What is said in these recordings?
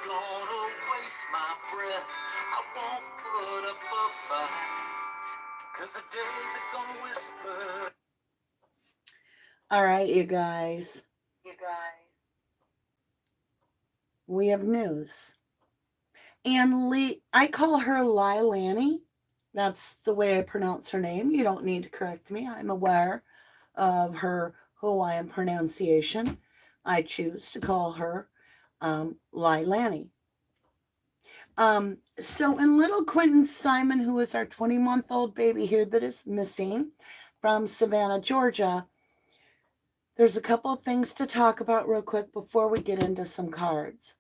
gonna waste my breath. I won't put up a fight, 'cause the days are gonna whisper. All right, you guys. We have news. And I call her Leilani. That's the way I pronounce her name. You don't need to correct me. I'm aware of her Hawaiian pronunciation. I choose to call her Leilani. So in little Quentin Simon, who is our 20-month-old baby here that is missing from Savannah, Georgia, there's a couple of things to talk about real quick before we get into some cards.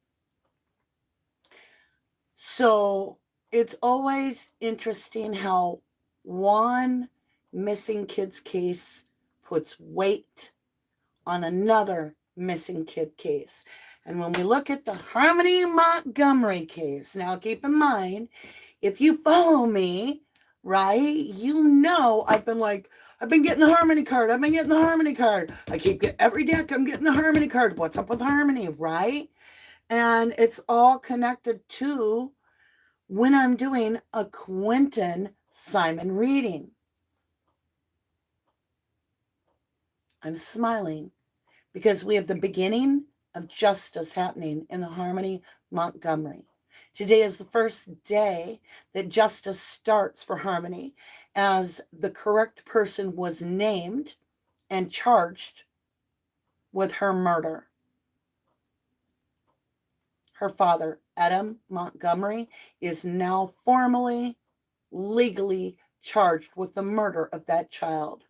So it's always interesting how one missing kid's case puts weight on another missing kid case. And when we look at the Harmony Montgomery case, now keep in mind, if you follow me, right, you know I've been getting the Harmony card. I've been getting the Harmony card. I keep getting every deck. I'm getting the Harmony card. What's up with Harmony, right? And it's all connected to when I'm doing a Quentin Simon reading. I'm smiling because we have the beginning of justice happening in the Harmony Montgomery. Today is the first day that justice starts for Harmony, as the correct person was named and charged with her murder. Her father, Adam Montgomery, is now formally, legally charged with the murder of that child.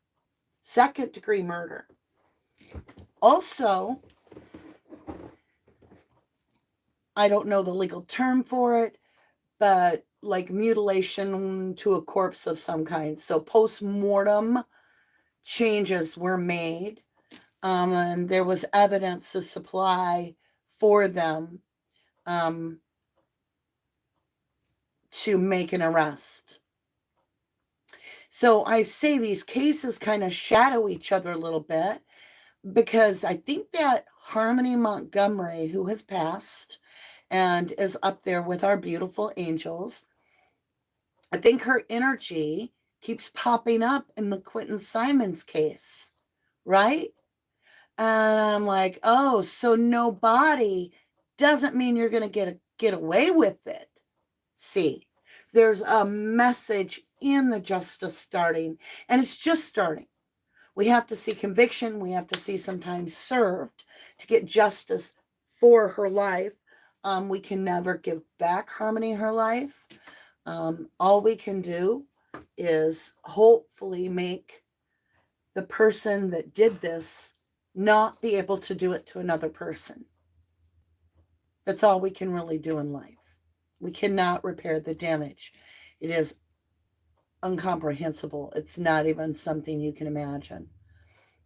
Second-degree murder. Also, I don't know the legal term for it, but like mutilation to a corpse of some kind. So post-mortem changes were made, and there was evidence to supply for them to make an arrest. So I say these cases kind of shadow each other a little bit, because I think that Harmony Montgomery, who has passed and is up there with our beautiful angels, I think her energy keeps popping up in the Quentin Simon's case, right? And I'm like, oh, so no body doesn't mean you're going to get away with it. See, there's a message in the justice starting, and it's just starting. We have to see conviction. We have to see some time served to get justice for her life. We can never give back Harmony her life. All we can do is hopefully make the person that did this not be able to do it to another person. That's all we can really do in life. We cannot repair the damage. It is incomprehensible. It's not even something you can imagine.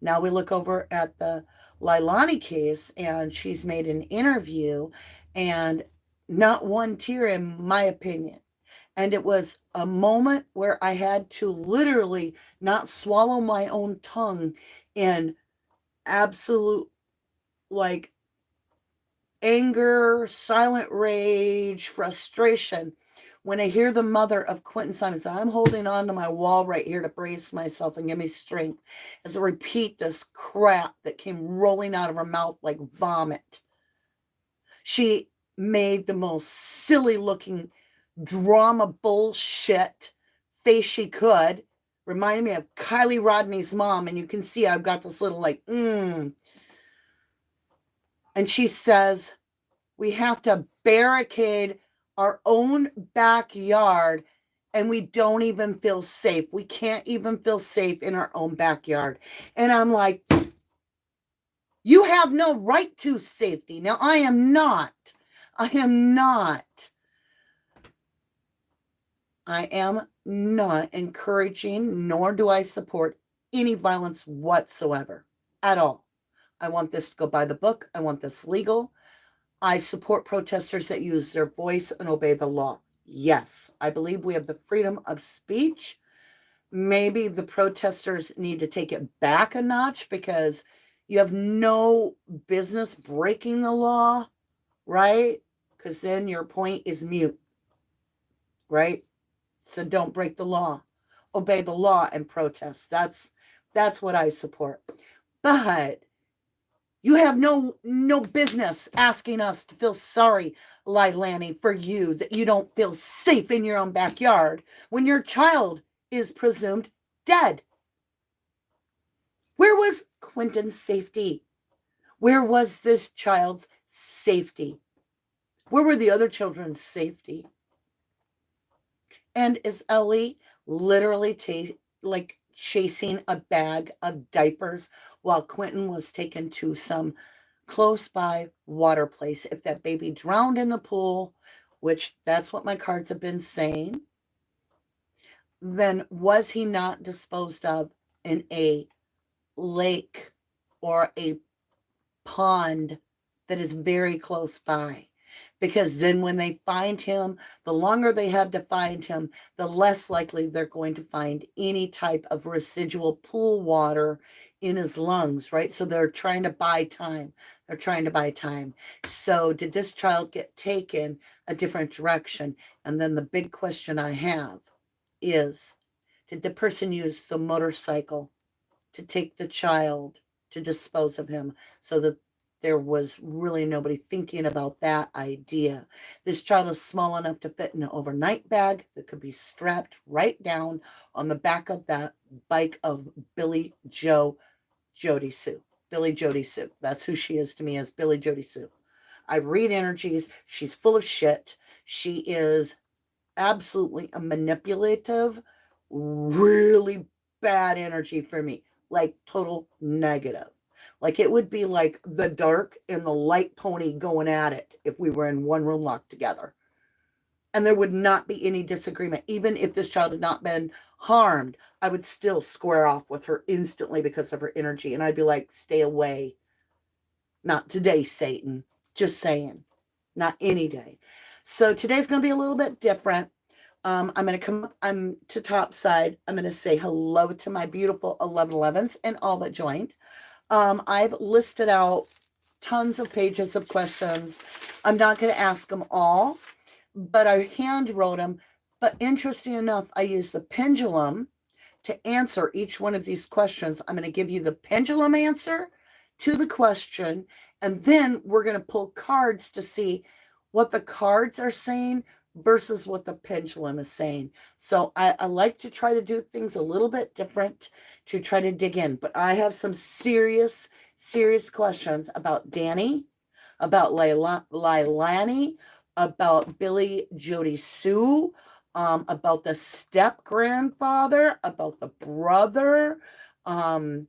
Now we look over at the Lailani case, and she's made an interview, and not one tear, in my opinion. And it was a moment where I had to literally not swallow my own tongue in absolute, like, anger, silent rage, frustration when I hear the mother of Quentin Simon say, I'm holding on to my wall right here to brace myself and give me strength as I repeat this crap that came rolling out of her mouth like vomit. She made the most silly looking drama bullshit face she could. Reminded me of Kylie Rodney's mom, and you can see I've got this little like, And she says, we have to barricade our own backyard, and we don't even feel safe. We can't even feel safe in our own backyard. And I'm like, you have no right to safety. Now, I am not encouraging, nor do I support any violence whatsoever at all. I want this to go by the book. I want this legal. I support protesters that use their voice and obey the law. Yes, I believe we have the freedom of speech. Maybe the protesters need to take it back a notch, because you have no business breaking the law, right? because then your point is mute, right? So don't break the law. Obey the law and protest. That's what I support. But you have no business asking us to feel sorry, Leilani, for you that you don't feel safe in your own backyard when your child is presumed dead. Where was Quentin's safety? Where was this child's safety? Where were the other children's safety? And is Ellie literally chasing a bag of diapers while Quinton was taken to some close by water place? If that baby drowned in the pool, which that's what my cards have been saying, then was he not disposed of in a lake or a pond that is very close by? Because then when they find him, the longer they have to find him, the less likely they're going to find any type of residual pool water in his lungs, right? So they're trying to buy time. They're trying to buy time. So did this child get taken a different direction? And then the big question I have is, did the person use the motorcycle to take the child to dispose of him so that there was really nobody thinking about that idea? This child is small enough to fit in an overnight bag that could be strapped right down on the back of that bike of Billy Jody Sue. Billy Jody Sue. That's who she is to me, as Billy Jody Sue. I read energies. She's full of shit. She is absolutely a manipulative, really bad energy for me. Like total negative. Like it would be like the dark and the light pony going at it if we were in one room locked together. And there would not be any disagreement. Even if this child had not been harmed, I would still square off with her instantly because of her energy. And I'd be like, stay away. Not today, Satan. Just saying. Not any day. So today's going to be a little bit different. I'm going to come up, I'm to top side. I'm going to say hello to my beautiful 1111s and all that joined. I've listed out tons of pages of questions. I'm not going to ask them all, but I hand wrote them. But interesting enough, I use the pendulum to answer each one of these questions. I'm going to give you the pendulum answer to the question, and then we're going to pull cards to see what the cards are saying versus what the pendulum is saying. So I like to try to do things a little bit different to try to dig in. But I have some serious questions about Danny, about Leilani, about Billy Jody Sue, about the step-grandfather, about the brother, the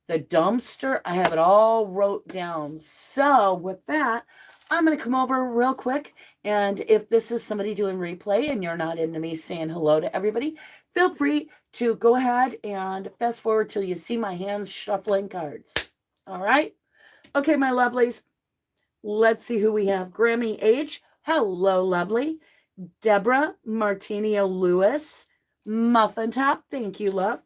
dumpster. I have it all wrote down. So with that, I'm going to come over real quick. And if this is somebody doing replay and you're not into me saying hello to everybody, feel free to go ahead and fast forward till you see my hands shuffling cards. All right. Okay, my lovelies. Let's see who we have. Grammy H. Hello, lovely. Deborah Martinio Lewis. Muffin Top. Thank you, love.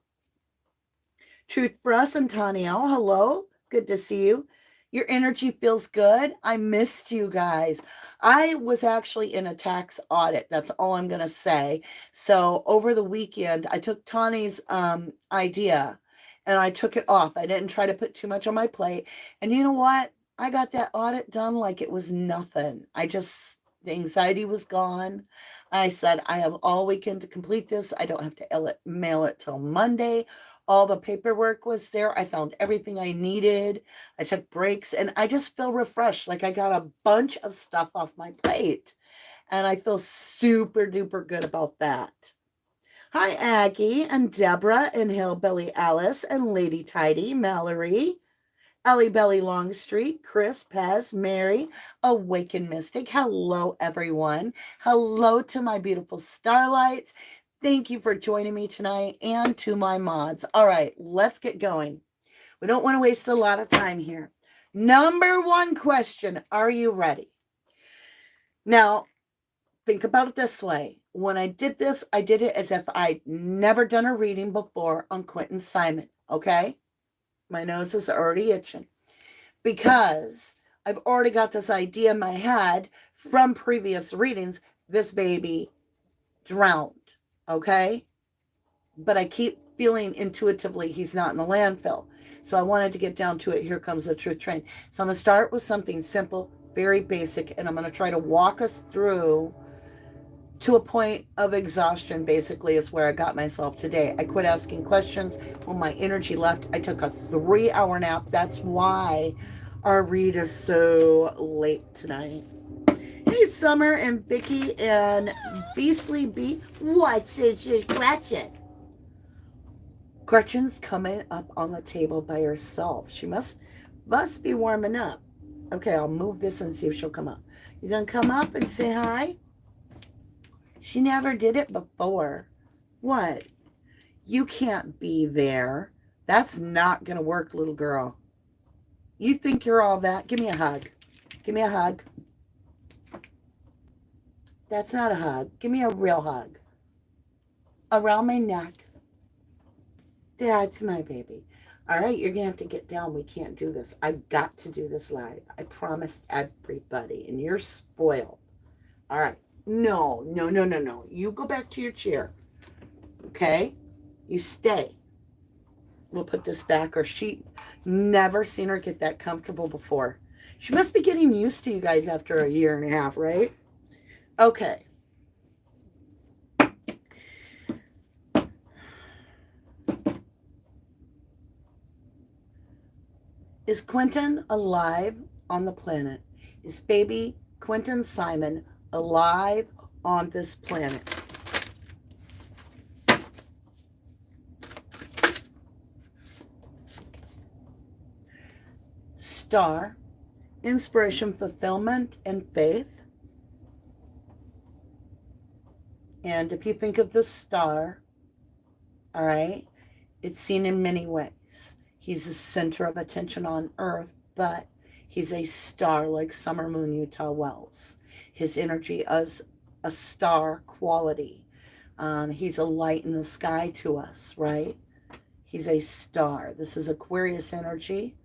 Truth for us, Antonio. Hello. Good to see you. Your energy feels good. I missed you guys. I was actually in a tax audit. That's all I'm going to say. So over the weekend, I took Tawny's idea and I took it off. I didn't try to put too much on my plate. And you know what? I got that audit done like it was nothing. The anxiety was gone. I said, I have all weekend to complete this. I don't have to mail it till Monday. All the paperwork was there. I found everything I needed. I took breaks and I just feel refreshed. Like I got a bunch of stuff off my plate and I feel super duper good about that. Hi, Aggie and Deborah and Hillbilly Alice and Lady Tidy, Mallory, Ellie Belly Longstreet, Chris, Pez, Mary, Awakened Mystic. Hello, everyone. Hello to my beautiful starlights. Thank you for joining me tonight and to my mods. All right, let's get going. We don't want to waste a lot of time here. Number one question. Are you ready? Now, think about it this way. When I did this, I did it as if I'd never done a reading before on Quentin Simon, okay? My nose is already itching because I've already got this idea in my head from previous readings. This baby drowned, okay? But I keep feeling intuitively he's not in the landfill. So I wanted to get down to it. Here comes the truth train. So I'm going to start with something simple, very basic, and I'm going to try to walk us through to a point of exhaustion, basically, is where I got myself today. I quit asking questions. When my energy left, I took a 3-hour nap. That's why our read is so late tonight. Hey, Summer and Vicky and Beastly Bee. What's it, Gretchen? Gretchen's coming up on the table by herself. She must be warming up. Okay, I'll move this and see if she'll come up. You gonna come up and say hi? She never did it before. What? You can't be there. That's not gonna work, little girl. You think you're all that? Give me a hug. Give me a hug. That's not a hug. Give me a real hug. Around my neck. That's my baby. All right, you're going to have to get down. We can't do this. I've got to do this live. I promised everybody, and you're spoiled. All right. No. You go back to your chair. Okay? You stay. We'll put this back, or she never seen her get that comfortable before. She must be getting used to you guys after a year and a half, right? Okay. Is Quentin alive on the planet? Is baby Quentin Simon alive on this planet? Star, inspiration, fulfillment, and faith. And if you think of the star, all right, it's seen in many ways. He's the center of attention on Earth, but he's a star like Summer Moon Utah Wells. His energy is a star quality. He's a light in the sky to us, right? He's a star. This is Aquarius energy.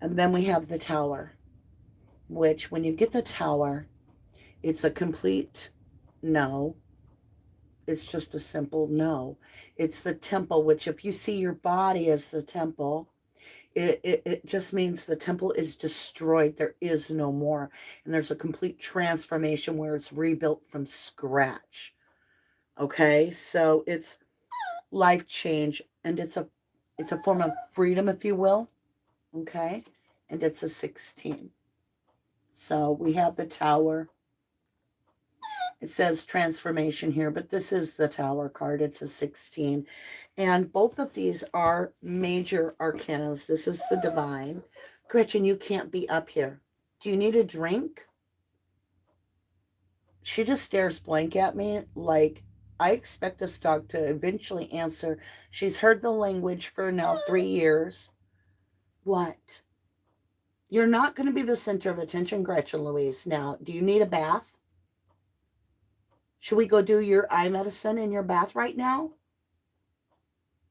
And then we have the tower, which when you get the tower, it's a complete no. It's just a simple no. It's the temple, which if you see your body as the temple, it just means the temple is destroyed. There is no more. And there's a complete transformation where it's rebuilt from scratch. Okay, so it's life change, and it's a form of freedom, if you will. Okay, and it's a 16. So we have the tower. It says transformation here, but this is the tower card. It's a 16. And both of these are major arcanas. This is the divine. Gretchen, you can't be up here. Do you need a drink? She just stares blank at me like I expect this dog to eventually answer. She's heard the language for now 3 years. What? You're not going to be the center of attention, Gretchen Louise. Now, do you need a bath? Should we go do your eye medicine in your bath right now?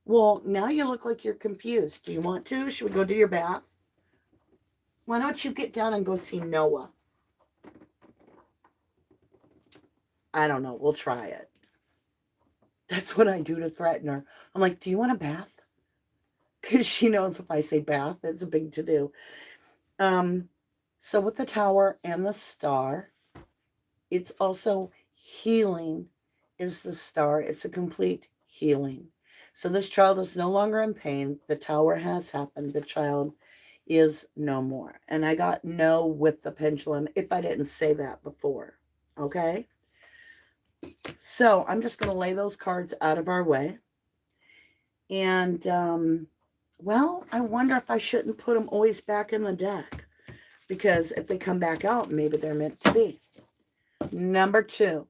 Well, now you look like you're confused. Do you want to? Should we go do your bath? Why don't you get down and go see Noah? I don't know. We'll try it. That's what I do to threaten her. I'm like, do you want a bath? Because she knows if I say bath, it's a big to-do. So with the tower and the star, it's also healing is the star. It's a complete healing. So this child is no longer in pain. The tower has happened. The child is no more. And I got no with the pendulum if I didn't say that before. Okay? So I'm just going to lay those cards out of our way. And, well, I wonder if I shouldn't put them always back in the deck. Because if they come back out, maybe they're meant to be. Number 2.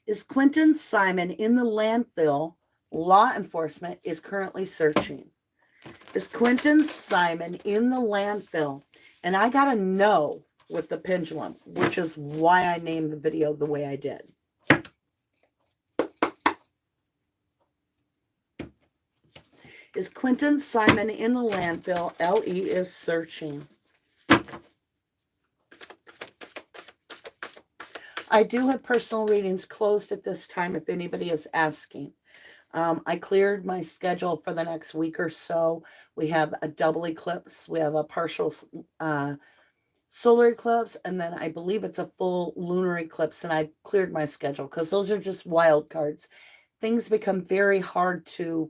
Is Quentin Simon in the landfill? Law enforcement is currently searching. Is Quentin Simon in the landfill? And I got to know with the pendulum, which is why I named the video the way I did. Is Quentin Simon in the landfill? LE is searching. I do have personal readings closed at this time if anybody is asking. I cleared my schedule for the next week or so. We have a double eclipse. We have a partial solar eclipse, and then I believe it's a full lunar eclipse, and I cleared my schedule because those are just wild cards. Things become very hard to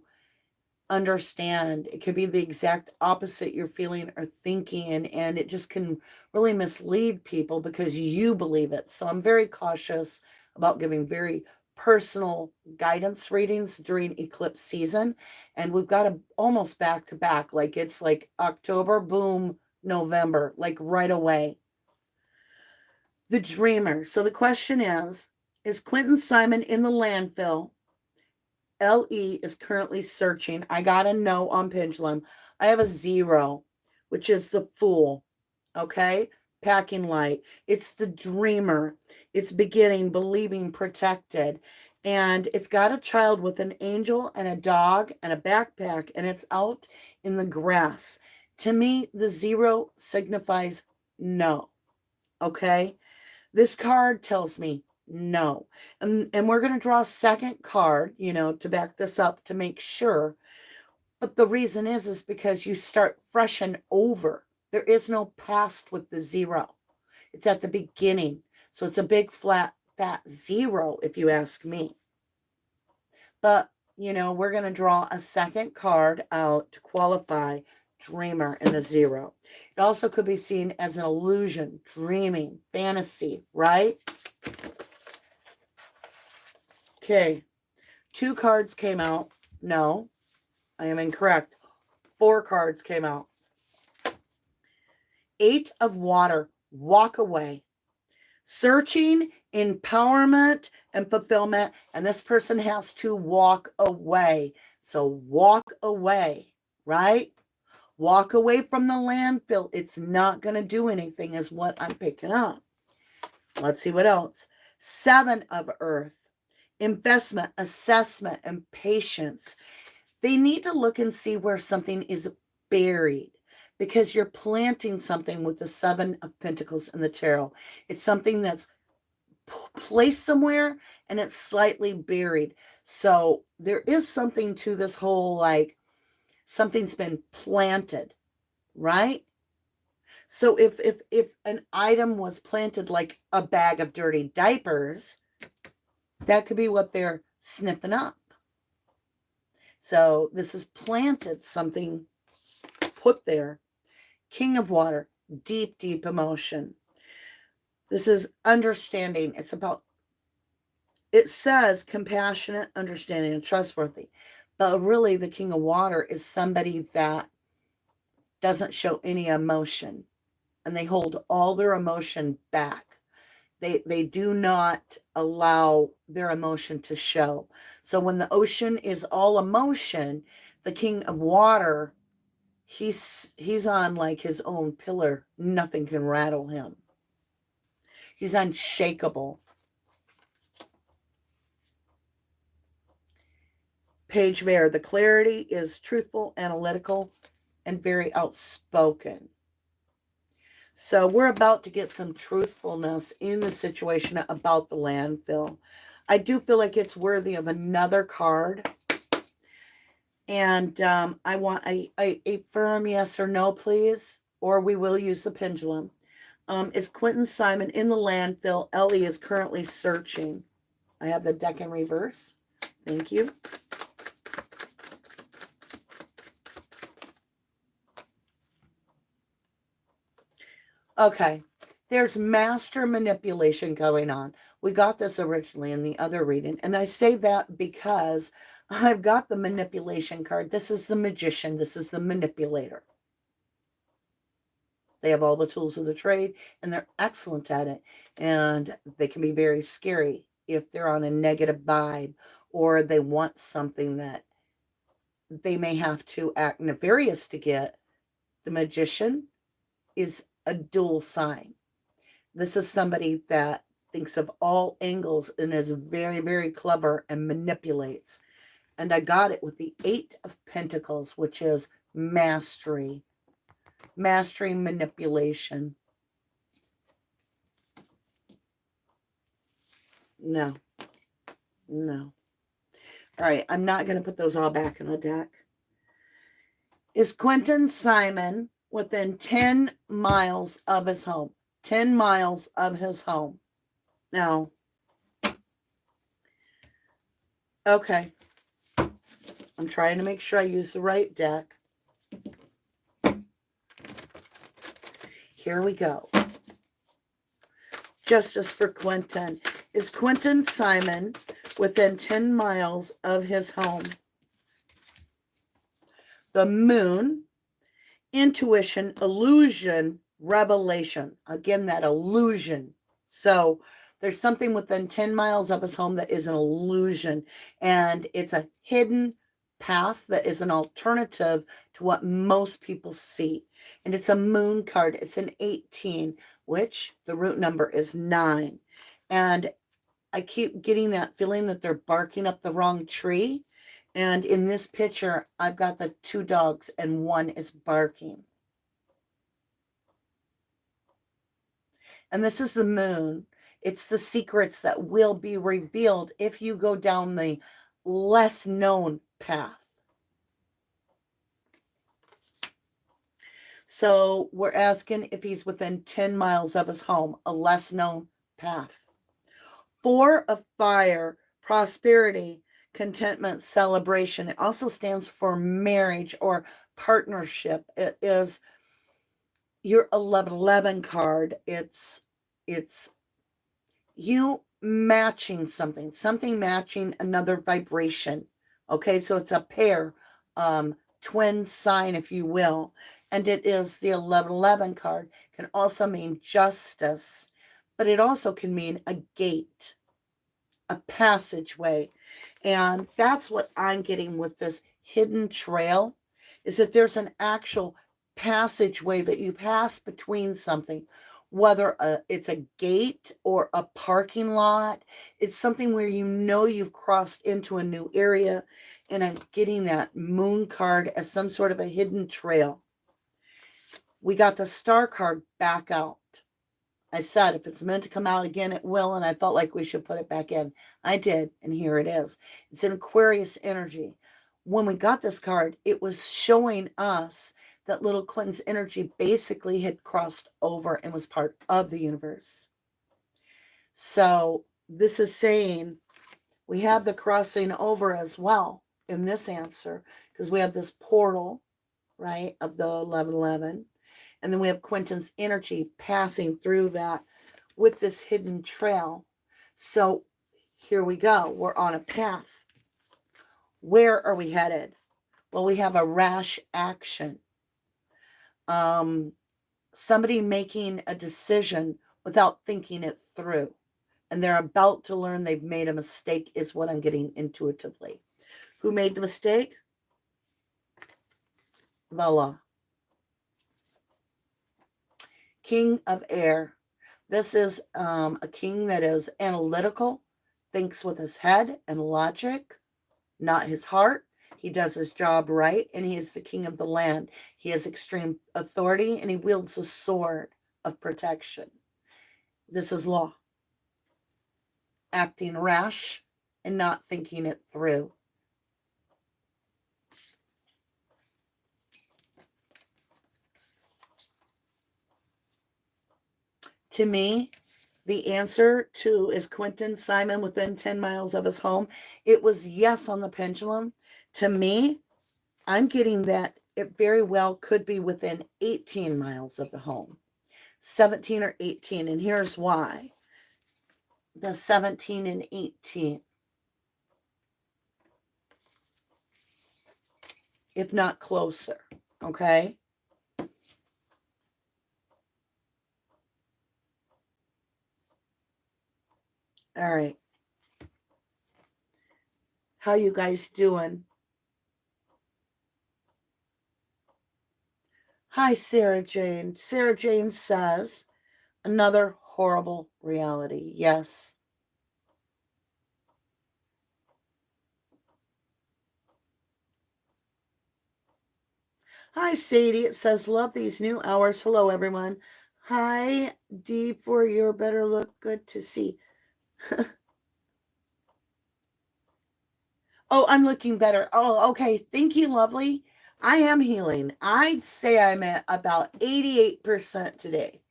understand. It could be the exact opposite you're feeling or thinking, and it just can really mislead people because you believe it. So I'm very cautious about giving very personal guidance readings during eclipse season, and we've got to almost back to back, like it's like October, boom, November, like right away. The Dreamer. So the question is Quentin Simon in the landfill? LE is currently searching. I got a no on Pendulum. I have a 0, which is the Fool. Okay? Packing light. It's the Dreamer. It's beginning, believing, protected. And it's got a child with an angel and a dog and a backpack, and it's out in the grass. To me, the 0 signifies no. Okay? This card tells me no. And we're going to draw a second card, to back this up to make sure. But the reason is because you start fresh and over. There is no past with the 0. It's at the beginning. So it's a big flat fat 0 if you ask me. But, we're going to draw a second card out to qualify Dreamer in the 0. It also could be seen as an illusion, dreaming, fantasy, right? Okay. 2 cards came out. No, I am incorrect. 4 cards came out. 8 of water. Walk away. Searching, empowerment, and fulfillment. And this person has to walk away. So walk away, right? Walk away from the landfill. It's not going to do anything is what I'm picking up. Let's see what else. 7 of earth. Investment, assessment, and patience. They need to look and see where something is buried because you're planting something with the 7 of pentacles in the tarot. It's something that's placed somewhere and it's slightly buried. So there is something to this whole, like, something's been planted, right? So if an item was planted, like a bag of dirty diapers, that could be what they're sniffing up. So this is planted, something put there. King of water, deep, deep emotion. This is understanding. It's about, it says compassionate, understanding, and trustworthy. But really, the King of Water is somebody that doesn't show any emotion. And they hold all their emotion back. They do not allow their emotion to show. So when the ocean is all emotion, the King of Water, he's on like his own pillar. Nothing can rattle him. He's unshakable. Page Ver, the clarity is truthful, analytical, and very outspoken. So we're about to get some truthfulness in the situation about the landfill. I do feel like it's worthy of another card. And I want a firm yes or no, please. Or we will use the pendulum. Is Quentin Simon in the landfill? Ellie is currently searching. I have the deck in reverse. Thank you. Okay, there's master manipulation going on. We got this originally in the other reading, and I say that because I've got the manipulation card. This is the magician. This is the manipulator. They have all the tools of the trade, and they're excellent at it, and they can be very scary if they're on a negative vibe or they want something that they may have to act nefarious to get. The magician is a dual sign. This is somebody that thinks of all angles and is very, very clever and manipulates. And I got it with the 8 of Pentacles, which is mastery. Mastery, manipulation. No. No. All right, I'm not going to put those all back in the deck. Is Quentin Simon within 10 miles of his home? 10 miles of his home. Now, okay. I'm trying to make sure I use the right deck. Here we go. Justice for Quentin. Is Quentin Simon within 10 miles of his home? The moon, intuition, illusion, revelation. Again, that illusion. So there's something within 10 miles of his home that is an illusion. And it's a hidden path that is an alternative to what most people see. And it's a moon card. It's an 18, which the root number is 9. And I keep getting that feeling that they're barking up the wrong tree. And in this picture, I've got the 2 dogs and one is barking. And this is the moon. It's the secrets that will be revealed if you go down the less known path. So we're asking if he's within 10 miles of his home, a less known path. 4 of fire, prosperity, contentment, celebration. It also stands for marriage or partnership. It is your 1111 card. It's you matching something matching another vibration. Okay, so it's a pair, twin sign, if you will. And it is the 1111 card. Can also mean justice, but it also can mean a gate, a passageway. And that's what I'm getting with this hidden trail, is that there's an actual passageway that you pass between something, whether it's a gate or a parking lot. It's something where you know you've crossed into a new area. And I'm getting that moon card as some sort of a hidden trail. We got the star card back out. I said, if it's meant to come out again, it will. And I felt like we should put it back in. I did. And here it is. It's an Aquarius energy. When we got this card, it was showing us that little Quentin's energy basically had crossed over and was part of the universe. So this is saying we have the crossing over as well in this answer, because we have this portal, right, of the 1111. And then we have Quentin's energy passing through that with this hidden trail. So here we go. We're on a path. Where are we headed? Well, we have a rash action. Somebody making a decision without thinking it through. And they're about to learn they've made a mistake is what I'm getting intuitively. Who made the mistake? The law. King of air. This is a king that is analytical, thinks with his head and logic, not his heart. He does his job right, and he is the king of the land. He has extreme authority, and he wields a sword of protection. This is law. Acting rash and not thinking it through. To me, the answer to is Quentin Simon within 10 miles of his home. It was yes on the pendulum. To me, I'm getting that it very well could be within 18 miles of the home. 17 or 18. And here's why. The 17 and 18. If not closer. Okay? All right. How you guys doing? Hi, Sarah Jane. Sarah Jane says, another horrible reality. Yes. Hi, Sadie. It says, love these new hours. Hello, everyone. Hi, D, for your better look. Good to see. Oh, I'm looking better. Oh, okay. Thank you, lovely. I am healing. I'd say I'm at about 88% today.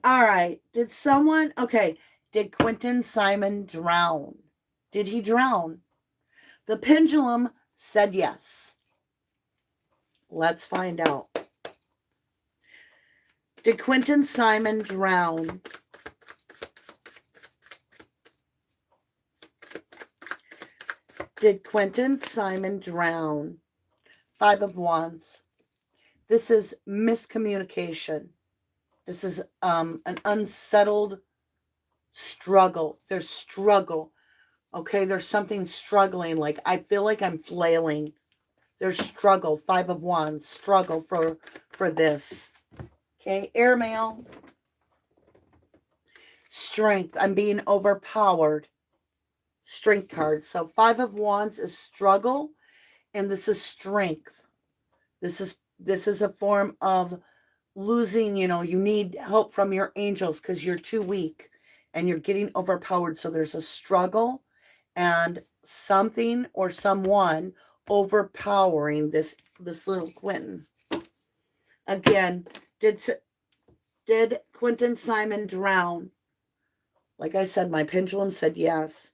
All right. Did someone, okay, did Quentin Simon drown? Did he drown? The pendulum said yes. Let's find out. Did Quentin Simon drown? Did Quentin Simon drown? 5 of Wands. This is miscommunication. This is an unsettled struggle. There's struggle. Okay, there's something struggling. Like, I feel like I'm flailing. There's struggle. 5 of Wands. Struggle for this. Okay, airmail. Strength. I'm being overpowered. Strength card. So 5 of Wands is struggle, and this is strength. This is a form of losing, you need help from your angels because you're too weak and you're getting overpowered. So there's a struggle and something or someone overpowering this little Quentin. Again, did Quentin Simon drown? Like I said, my pendulum said yes.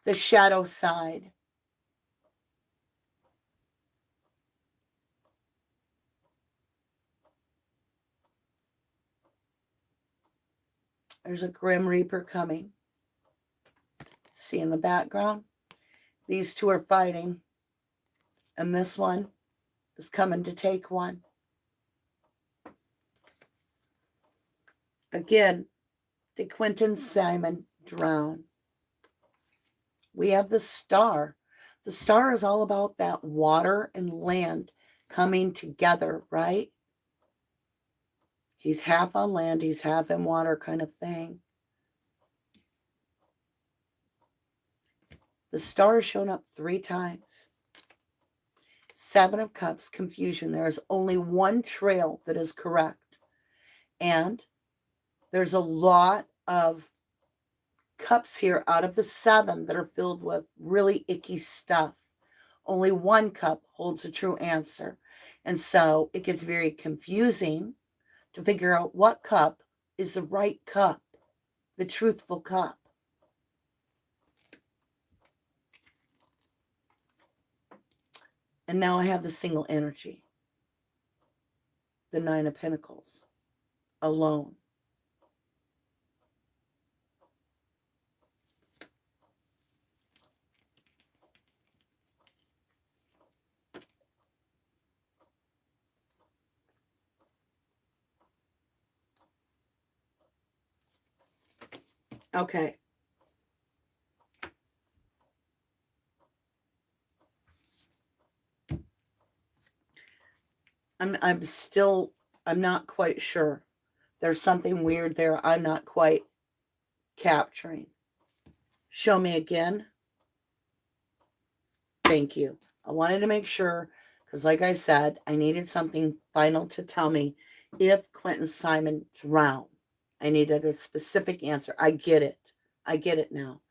The shadow side. There's a Grim Reaper coming. See in the background? These two are fighting. And this one is coming to take one. Again, did Quentin Simon drown? We have the star. The star is all about that water and land coming together, right? He's half on land, he's half in water kind of thing. The star has shown up 3 times. 7 of Cups, confusion. There is only one trail that is correct. And there's a lot of cups here out of the 7 that are filled with really icky stuff. Only one cup holds a true answer. And so it gets very confusing to figure out what cup is the right cup, the truthful cup. And now I have the single energy, the 9 of Pentacles, alone. Okay. I'm not quite sure. There's something weird there I'm not quite capturing. Show me again. Thank you. I wanted to make sure, because like I said, I needed something final to tell me if Quentin Simon drowned. I needed a specific answer. I get it. I get it now.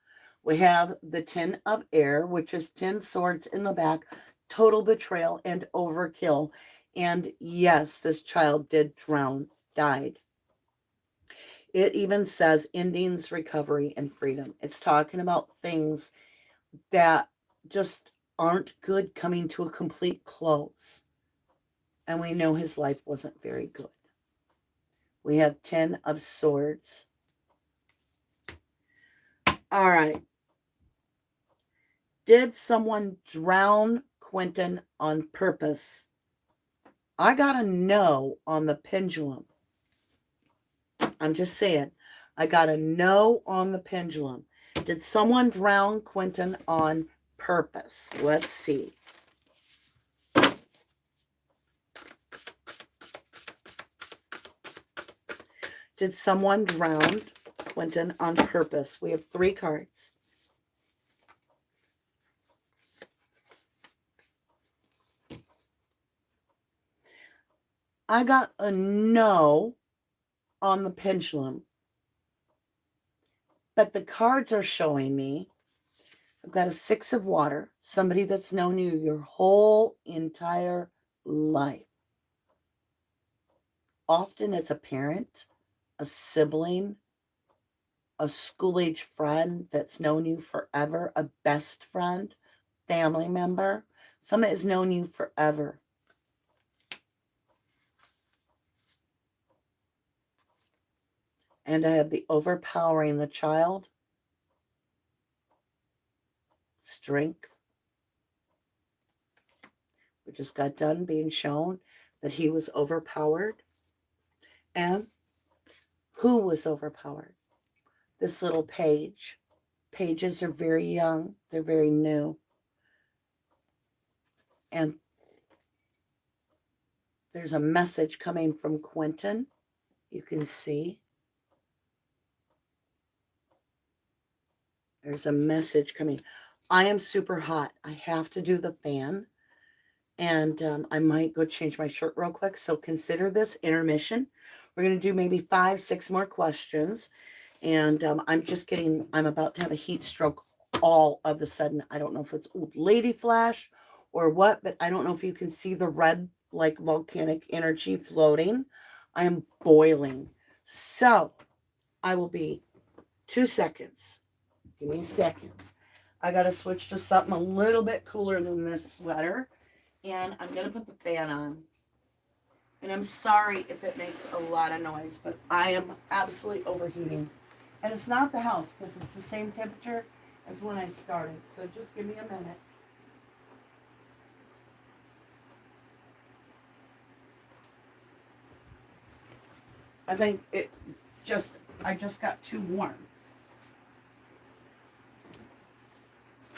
We have the 10 of air, which is 10 swords in the back, total betrayal and overkill. And yes, this child did drown, died. It even says endings, recovery, and freedom. It's talking about things that just aren't good coming to a complete close. And we know his life wasn't very good. We have 10 of swords. All right. Did someone drown Quentin on purpose? I got a no on the pendulum. I'm just saying. I got a no on the pendulum. Did someone drown Quentin on purpose? Let's see. Did someone drown Quentin on purpose? We have 3 cards. I got a no on the pendulum. But the cards are showing me, I've got a 6 of water, somebody that's known you your whole entire life. Often it's a parent, a sibling, a school-age friend that's known you forever, a best friend, family member, someone has known you forever. And I have the overpowering the child, strength. We just got done being shown that he was overpowered. And who was overpowered? This little page. Pages are very young. They're very new. And there's a message coming from Quinton. You can see. There's a message coming. I am super hot. I have to do the fan. And I might go change my shirt real quick. So consider this intermission. We're going to do maybe 5, 6 more questions. And I'm about to have a heat stroke all of a sudden. I don't know if it's old lady flash or what, but I don't know if you can see the red, like volcanic energy floating. I am boiling. So I will be 2 seconds. Give me seconds. I got to switch to something a little bit cooler than this sweater. And I'm going to put the fan on. And I'm sorry if it makes a lot of noise, but I am absolutely overheating. And it's not the house, because it's the same temperature as when I started. So just give me a minute. I think I just got too warm.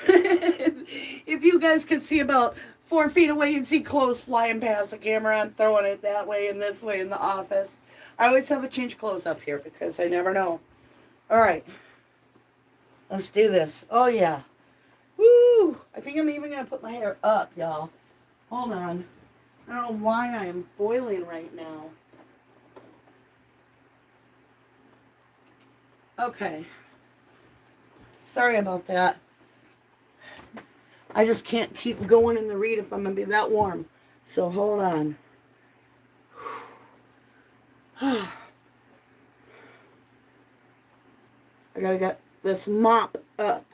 If you guys could see about 4 feet away, you'd see clothes flying past the camera. I'm throwing it that way and this way in the office. I always have a change of clothes up here because I never know. All right. Let's do this. Oh, yeah. Woo! I think I'm even going to put my hair up, y'all. Hold on. I don't know why I am boiling right now. Okay. Sorry about that. I just can't keep going in the read if I'm going to be that warm. So hold on. I got to get this mop up.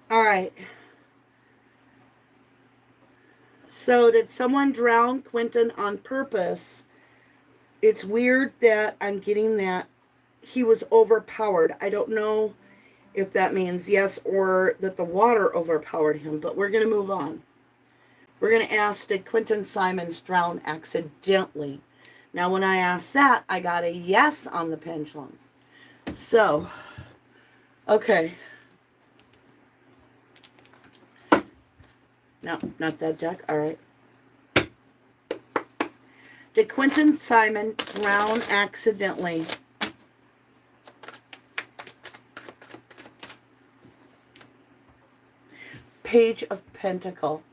All right. So did someone drown Quinton on purpose? It's weird that I'm getting that he was overpowered. I don't know if that means yes or that the water overpowered him, but we're going to move on. We're going to ask, did Quentin Simon drown accidentally? Now, when I asked that, I got a yes on the pendulum. So, okay. No, not that deck. All right. Did Quentin Simon drown accidentally? Page of Pentacle.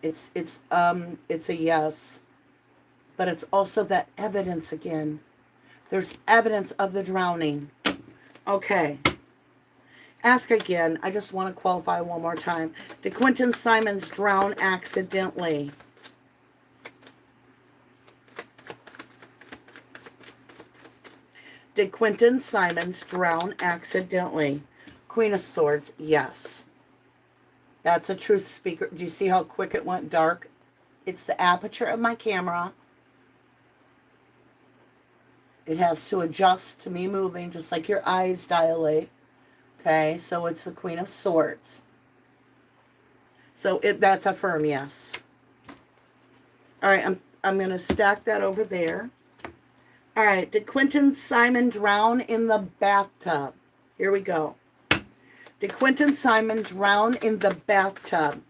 It's a yes, but it's also that evidence again. There's evidence of the drowning. Okay. Ask again. I just want to qualify one more time. Did Quentin Simons drown accidentally? Did Quentin Simons drown accidentally? Queen of Swords, yes. That's a truth speaker. Do you see how quick it went dark? It's the aperture of my camera. It has to adjust to me moving, just like your eyes dilate. Okay, so it's the Queen of Swords. So that's a firm yes. All right, I'm going to stack that over there. All right, did Quentin Simon drown in the bathtub? Here we go. Did Quentin Simon drown in the bathtub?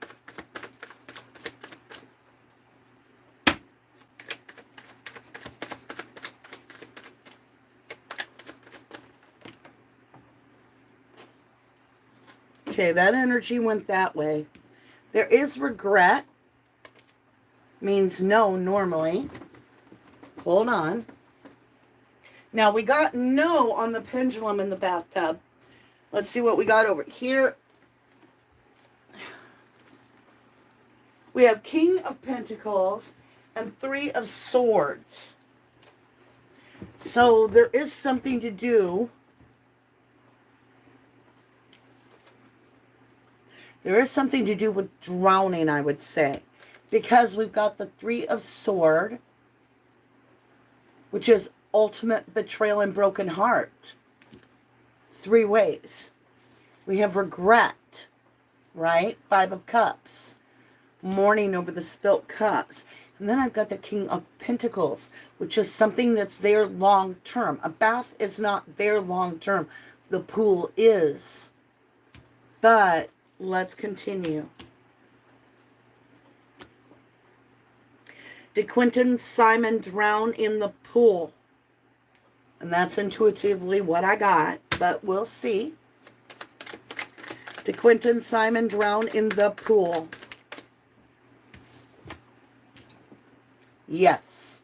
Okay, that energy went that way. There is regret. Means no normally. Hold on. Now we got no on the pendulum in the bathtub. Let's see what we got over here. We have King of Pentacles and Three of Swords. So there is something to do. There is something to do with drowning, I would say. Because we've got the Three of Swords, which is ultimate betrayal and broken heart. 3 ways. We have regret, right? 5 of Cups. Mourning over the spilt cups. And then I've got the King of Pentacles, which is something that's there long term. A bath is not there long term. The pool is. But let's continue. Did Quentin Simon drown in the pool? And that's intuitively what I got, but we'll see. Did Quentin Simon drown in the pool? Yes.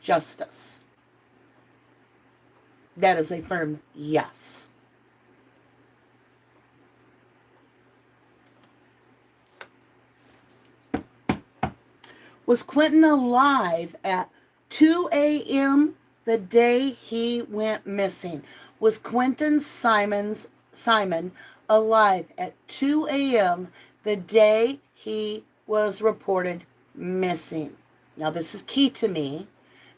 Justice. That is a firm yes. Was Quentin alive at 2 a.m. the day he went missing? Was Quentin Simon alive at 2 a.m. the day he was reported missing? Now this is key to me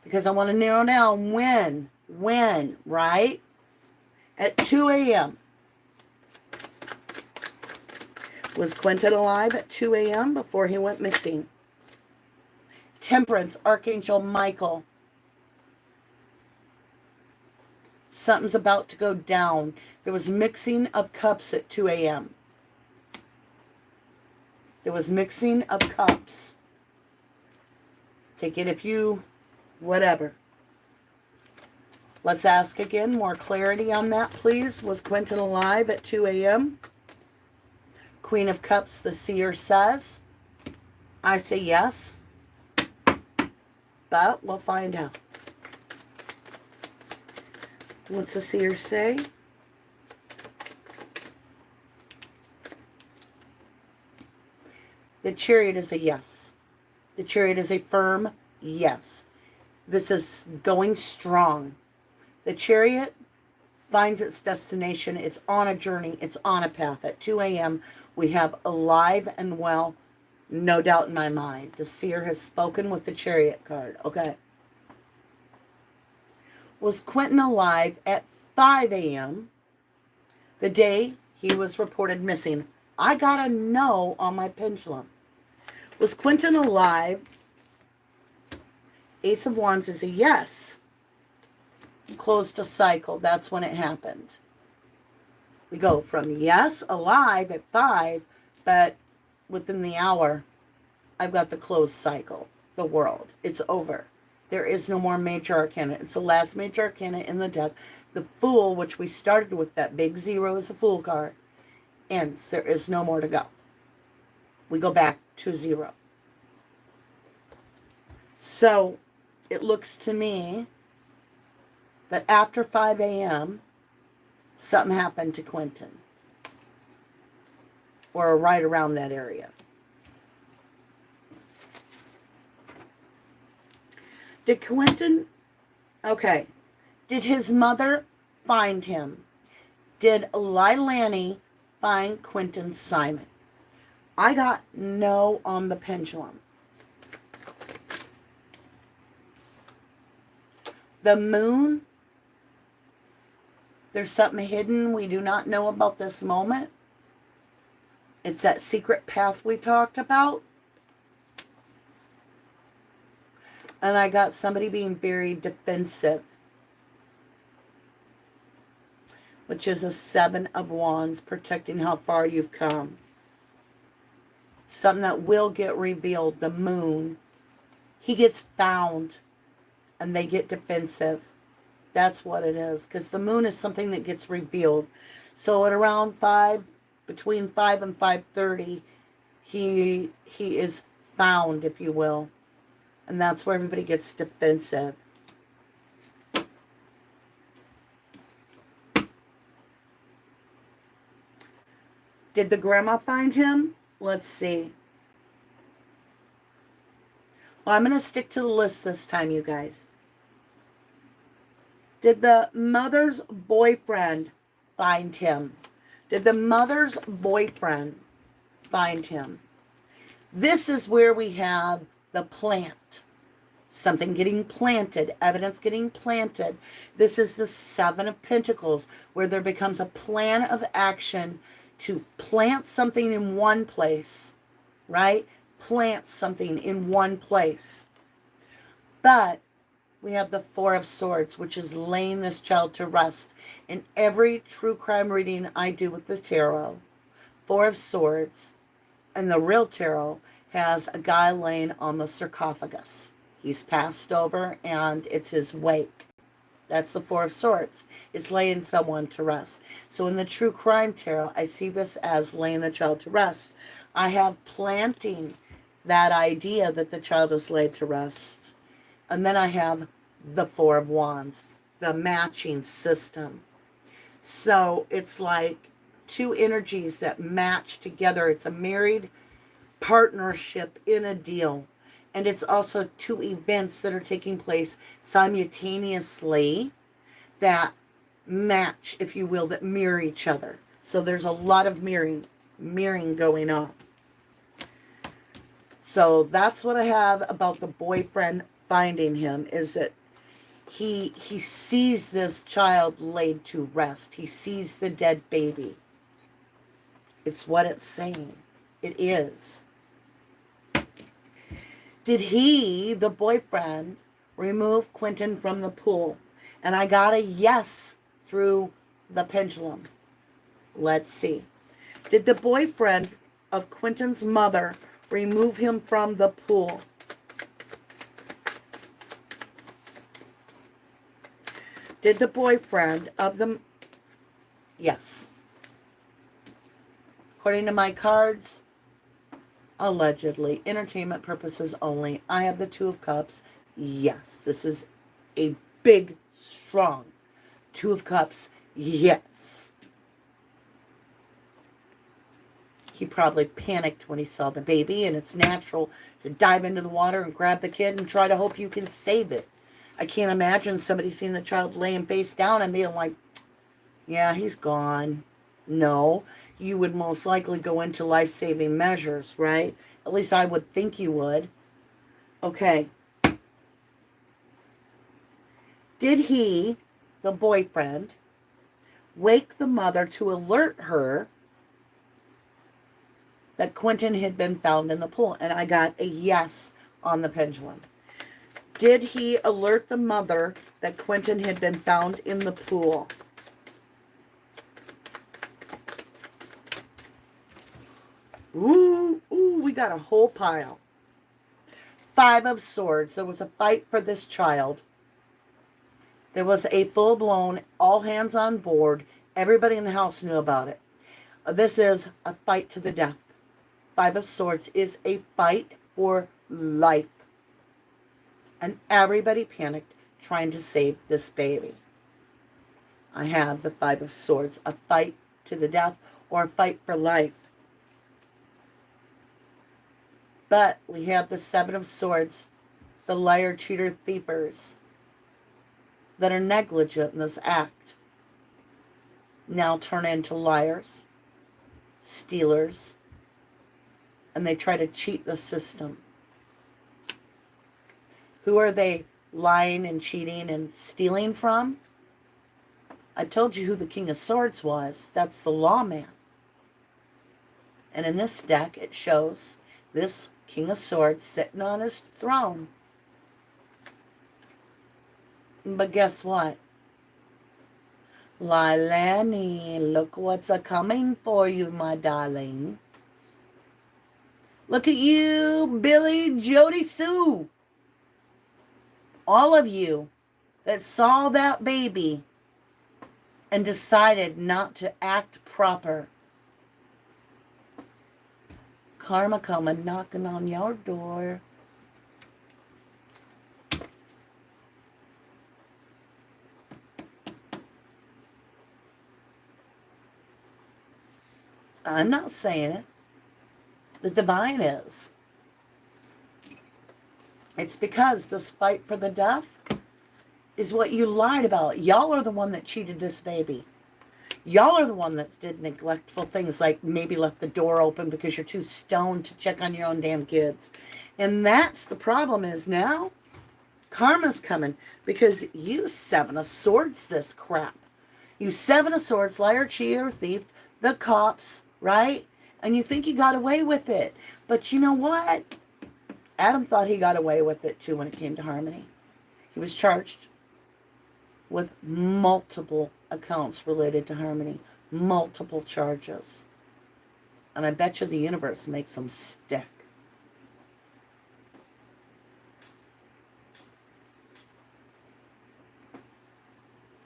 because I want to narrow down when, right? At 2 a.m. Was Quentin alive at 2 a.m. before he went missing? Temperance, Archangel Michael. Something's about to go down. There was mixing of cups at 2 a.m. There was mixing of cups. Take it if you, whatever. Let's ask again, more clarity on that, please. Was Quentin alive at 2 a.m.? Queen of Cups, the Seer says. I say yes. But we'll find out. What's the Seer say? The Chariot is a yes. The Chariot is a firm yes. This is going strong. The Chariot finds its destination. It's on a journey. It's on a path. At 2 a.m., we have alive and well. No doubt in my mind. The Seer has spoken with the Chariot card. Okay. Was Quentin alive at 5 a.m. the day he was reported missing? I got a no on my pendulum. Was Quentin alive? Ace of Wands is a yes. Closed a cycle. That's when it happened. We go from yes, alive at 5, but within the hour, I've got the closed cycle, the world. It's over. There is no more major arcana. It's the last major arcana in the deck. The Fool, which we started with, that big 0 is a Fool card, ends. There is no more to go. We go back to 0. So it looks to me that after 5 a.m., something happened to Quentin. Or right around that area. Did Quentin, okay, did his mother find him? Did Leilani find Quentin Simon? I got no on the pendulum. The moon, there's something hidden we do not know about this moment. It's that secret path we talked about. And I got somebody being very defensive, which is a 7 of Wands, protecting how far you've come. Something that will get revealed, the moon. He gets found and they get defensive. That's what it is. Because the moon is something that gets revealed. So at around 5, between 5 and 5:30, he is found, if you will. And that's where everybody gets defensive. Did the grandma find him? Let's see. Well, I'm going to stick to the list this time, you guys. Did the mother's boyfriend find him? Did the mother's boyfriend find him? This is where we have the plant. Something getting planted, evidence getting planted. This is the Seven of Pentacles, where there becomes a plan of action to plant something in one place, right? Plant something in one place. But we have the Four of Swords, which is laying this child to rest. In every true crime reading I do with the tarot, Four of Swords and the real tarot has a guy laying on the sarcophagus. He's passed over and it's his wake. That's the Four of Swords. It's laying someone to rest. So in the true crime tarot, I see this as laying the child to rest. I have planting that idea that the child is laid to rest. And then I have the Four of Wands, the matching system. So it's like two energies that match together. It's a married partnership in a deal. And it's also two events that are taking place simultaneously that match, if you will, that mirror each other. So there's a lot of mirroring going on. So that's what I have about the boyfriend finding him, is that he sees this child laid to rest. He sees the dead baby. It's what it's saying. It is. Did he, the boyfriend, remove Quinton from the pool? And I got a yes through the pendulum. Let's see. Did the boyfriend of Quinton's mother remove him from the pool? Did the boyfriend of the... Yes. According to my cards, allegedly, entertainment purposes only. I have the Two of Cups. Yes, this is a big, strong Two of Cups. Yes. He probably panicked when he saw the baby, and it's natural to dive into the water and grab the kid and try to hope you can save it. I can't imagine somebody seeing the child laying face down and being like, yeah, he's gone. No, you would most likely go into life-saving measures, right? At least I would think you would. Okay. Did he, the boyfriend, wake the mother to alert her that Quinton had been found in the pool? And I got a yes on the pendulum. Did he alert the mother that Quinton had been found in the pool? Ooh, we got a whole pile. Five of Swords. There was a fight for this child. There was a full-blown, all hands on board. Everybody in the house knew about it. This is a fight to the death. Five of Swords is a fight for life. And everybody panicked trying to save this baby. I have the Five of Swords, a fight to the death or a fight for life. But we have the Seven of Swords, the liar, cheater, thievers that are negligent in this act now turn into liars, stealers, and they try to cheat the system. Who are they lying and cheating and stealing from? I told you who the King of Swords was. That's the lawman. And in this deck, it shows this King of Swords sitting on his throne. But guess what? Leilani, look what's a-coming for you, my darling. Look at you, Billy, Jody, Sue. All of you that saw that baby and decided not to act proper. Karma coming, knocking on your door. I'm not saying it. The divine is. It's because this fight for the death is what you lied about. Y'all are the one that cheated this baby. Y'all are the one that did neglectful things like maybe left the door open because you're too stoned to check on your own damn kids. And that's the problem is now karma's coming because you Seven of Swords this crap. You Seven of Swords, liar, cheater, thief, the cops, right? And you think you got away with it. But you know what? Adam thought he got away with it too when it came to Harmony. He was charged with multiple accounts related to Harmony. Multiple charges. And I bet you the universe makes them stick.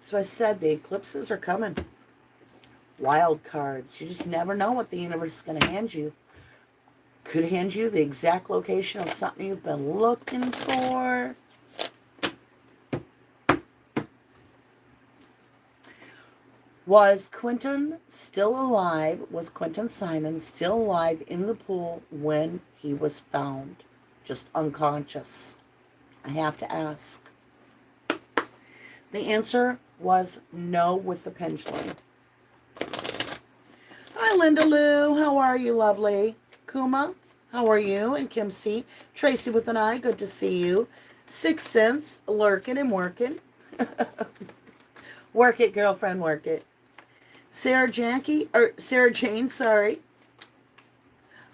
So I said the eclipses are coming. Wild cards. You just never know what the universe is going to hand you. Could hand you the exact location of something you've been looking for. Was Quinton still alive? Was Quentin Simon still alive in the pool when he was found? Just unconscious. I have to ask. The answer was no with the pendulum. Hi, Linda Lou. How are you, lovely? Kuma, how are you? And Kim C. Tracy with an I, good to see you. Sixth Sense, lurking and working. Work it, girlfriend, work it. Sarah Jane, sorry.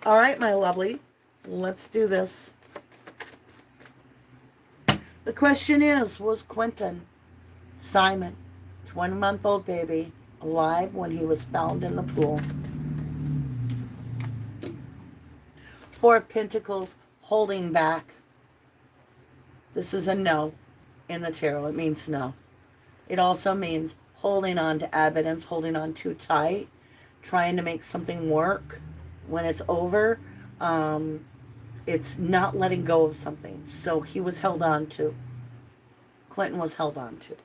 All right, my lovely. Let's do this. The question is, was Quentin Simon, 20-month-old baby, alive when he was found in the pool? Four of Pentacles, holding back. This is a no in the tarot. It means no. It also means holding on to evidence, holding on too tight, trying to make something work. When it's over, it's not letting go of something. So he was held on to. Quentin was held on to.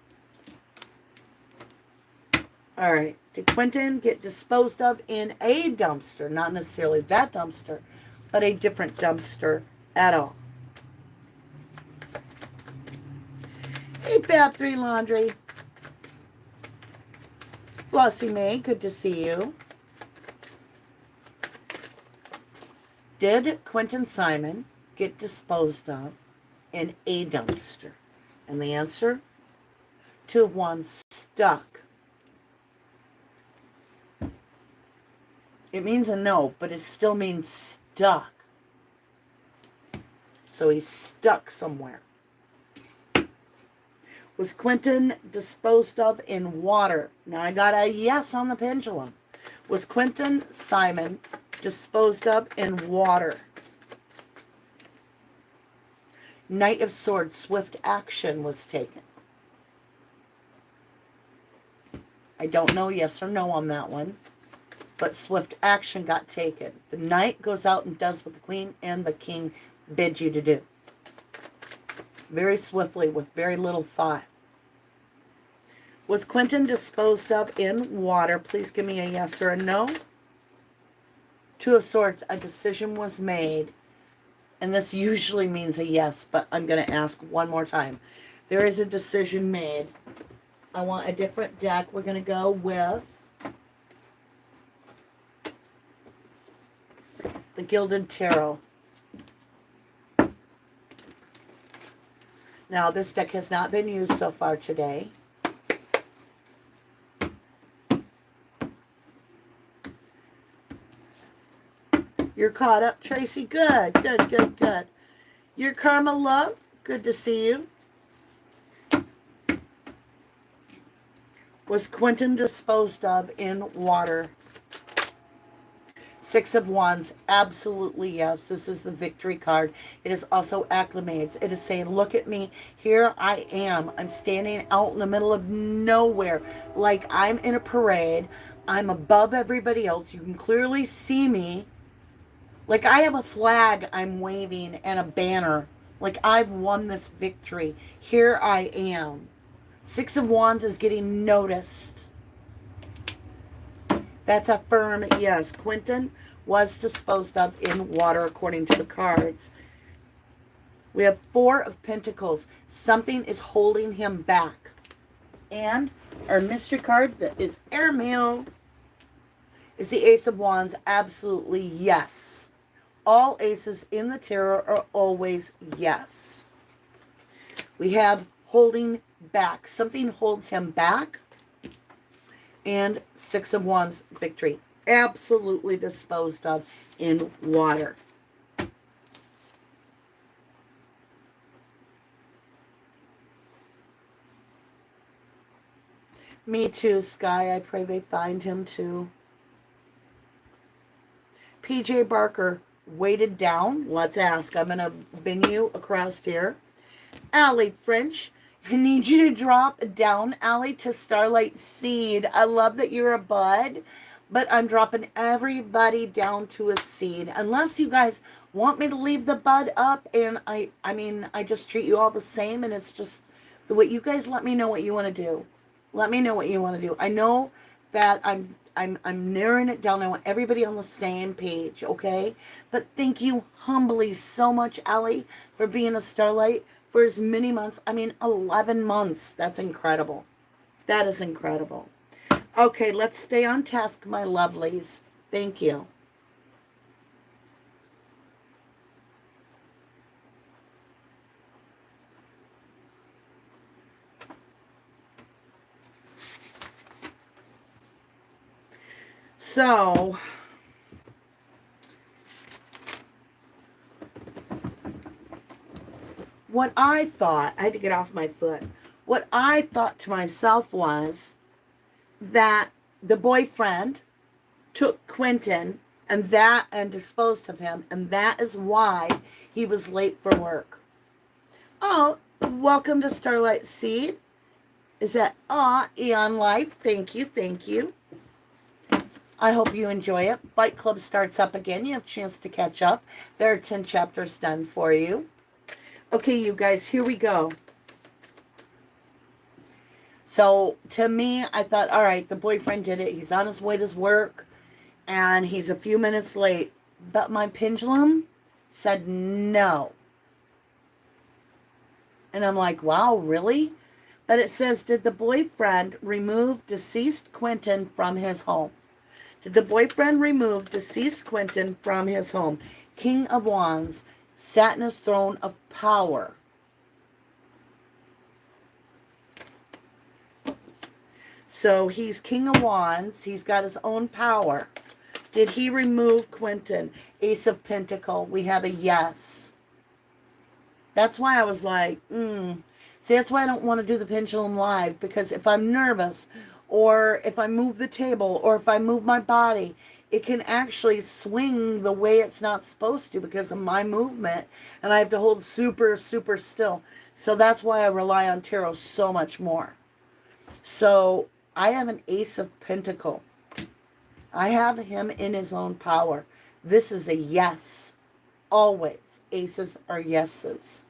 All right. Did Quentin get disposed of in a dumpster? Not necessarily that dumpster, but a different dumpster at all. Hey, Fab3 Laundry. Flossie May, good to see you. Did Quentin Simon get disposed of in a dumpster? And the answer, Two of Wands, stuck. It means a no, but it still means stuck. So he's stuck somewhere. Was Quentin disposed of in water? Now I got a yes on the pendulum. Was Quentin Simon disposed of in water? Knight of Swords, swift action was taken. I don't know yes or no on that one, but swift action got taken. The Knight goes out and does what the Queen and the King bid you to do. Very swiftly with very little thought. Was Quentin disposed of in water? Please give me a yes or a no. Two of Swords, a decision was made. And this usually means a yes, but I'm going to ask one more time. There is a decision made. I want a different deck. We're going to go with the Gilded Tarot. Now, this deck has not been used so far today. You're caught up, Tracy? Good, good, good, good. Your Karma Love, good to see you. Was Quentin disposed of in water? Six of Wands, absolutely yes. This is the victory card. It is also acclimates. It is saying, look at me. Here I am. I'm standing out in the middle of nowhere. Like I'm in a parade. I'm above everybody else. You can clearly see me. Like I have a flag I'm waving and a banner. Like I've won this victory. Here I am. Six of Wands is getting noticed. That's a firm yes. Quinton was disposed of in water according to the cards. We have Four of Pentacles. Something is holding him back. And our mystery card that is airmail is the Ace of Wands. Absolutely yes. All aces in the tarot are always yes. We have holding back. Something holds him back. And Six of Wands, victory. Absolutely disposed of in water. Me too, Sky. I pray they find him too. PJ Barker, weighted down. Let's ask. I'm going to bin you across here. Allie French, I need you to drop down, Allie, to Starlight Seed. I love that you're a bud, but I'm dropping everybody down to a seed. Unless you guys want me to leave the bud up, and I mean, I just treat you all the same, and it's just the way you guys let me know what you want to do. Let me know what you want to do. I know that I'm narrowing it down. I want everybody on the same page, okay? But thank you humbly so much, Allie, for being a Starlight for as many months. I mean, 11 months. That's incredible. That is incredible. Okay, let's stay on task, my lovelies. Thank you. So, what I thought, I had to get off my foot. What I thought to myself was that the boyfriend took Quinton and disposed of him, and that is why he was late for work. Oh, welcome to Starlight Seed. Is that Eon Life? Thank you, thank you. I hope you enjoy it. Fight Club starts up again. You have a chance to catch up. There are 10 chapters done for you. Okay, you guys, here we go. So, to me, I thought, all right, the boyfriend did it. He's on his way to his work, and he's a few minutes late. But my pendulum said no. And I'm like, wow, really? But it says, did the boyfriend remove deceased Quinton from his home? Did the boyfriend remove deceased Quinton from his home? King of Wands sat in his throne of power. So he's King of Wands. He's got his own power. Did he remove Quinton? Ace of Pentacle. We have a yes. That's why I was like, See, that's why I don't want to do the pendulum live, because if I'm nervous, or if I move the table, or if I move my body, it can actually swing the way it's not supposed to because of my movement, and I have to hold super, super still. So that's why I rely on tarot so much more. So I have an Ace of Pentacle. I have him in his own power. This is a yes. Always. Aces are yeses.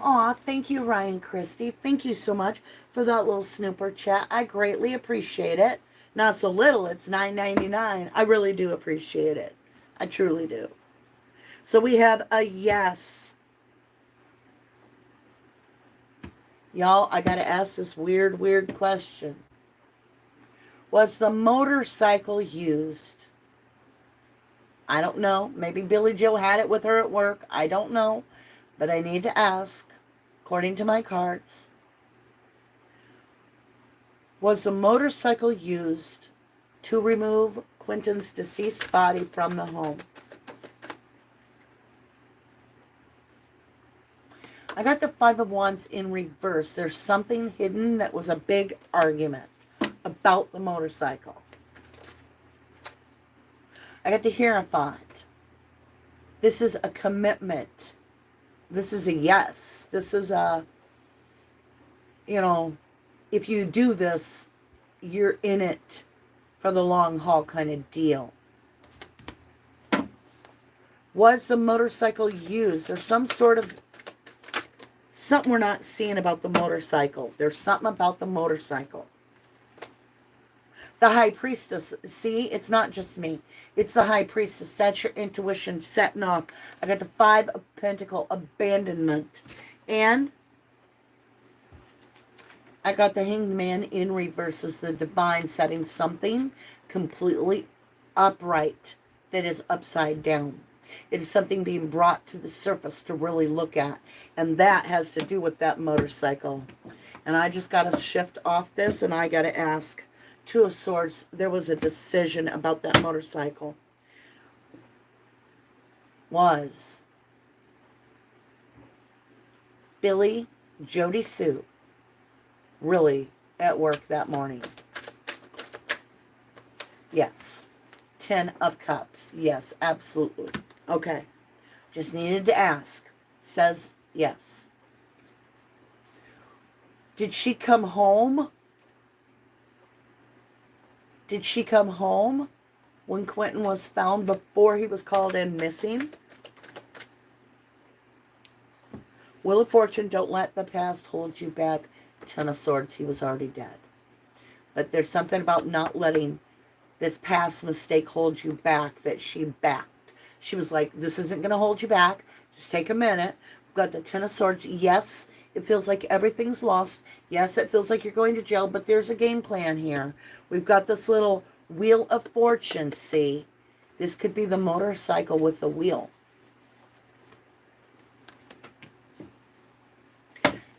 Aw, thank you, Ryan Christie. Thank you so much for that little snooper chat. I greatly appreciate it. Not so little, it's $9.99. I really do appreciate it. I truly do. So we have a yes. Y'all, I got to ask this weird question. Was the motorcycle used? I don't know. Maybe Billy Joe had it with her at work. I don't know. But I need to ask, according to my cards, was the motorcycle used to remove Quinton's deceased body from the home? I got the Five of Wands in reverse. There's something hidden that was a big argument about the motorcycle. I got the Hierophant. This is a commitment. This is a yes. This is a, if you do this, you're in it for the long haul kind of deal. Was the motorcycle used? There's some sort of something we're not seeing about the motorcycle. There's something about the motorcycle. The High Priestess. See, it's not just me. It's the High Priestess. That's your intuition setting off. I got the Five of Pentacles, abandonment. And I got the Hanged Man in reverse as the Divine, setting something completely upright that is upside down. It is something being brought to the surface to really look at. And that has to do with that motorcycle. And I just got to shift off this and I got to ask, Two of Swords, there was a decision about that motorcycle. Was Billy Jody Sue really at work that morning? Yes. 10 of Cups. Yes, absolutely. Okay. Just needed to ask. Says yes. Did she come home? Did she come home when Quentin was found before he was called in missing? Wheel of Fortune, don't let the past hold you back. 10 of Swords, he was already dead. But there's something about not letting this past mistake hold you back that she backed. She was like, this isn't going to hold you back. Just take a minute. We've got the 10 of Swords. Yes, it feels like everything's lost. Yes, it feels like you're going to jail, but there's a game plan here. We've got this little Wheel of Fortune, see? This could be the motorcycle with the wheel.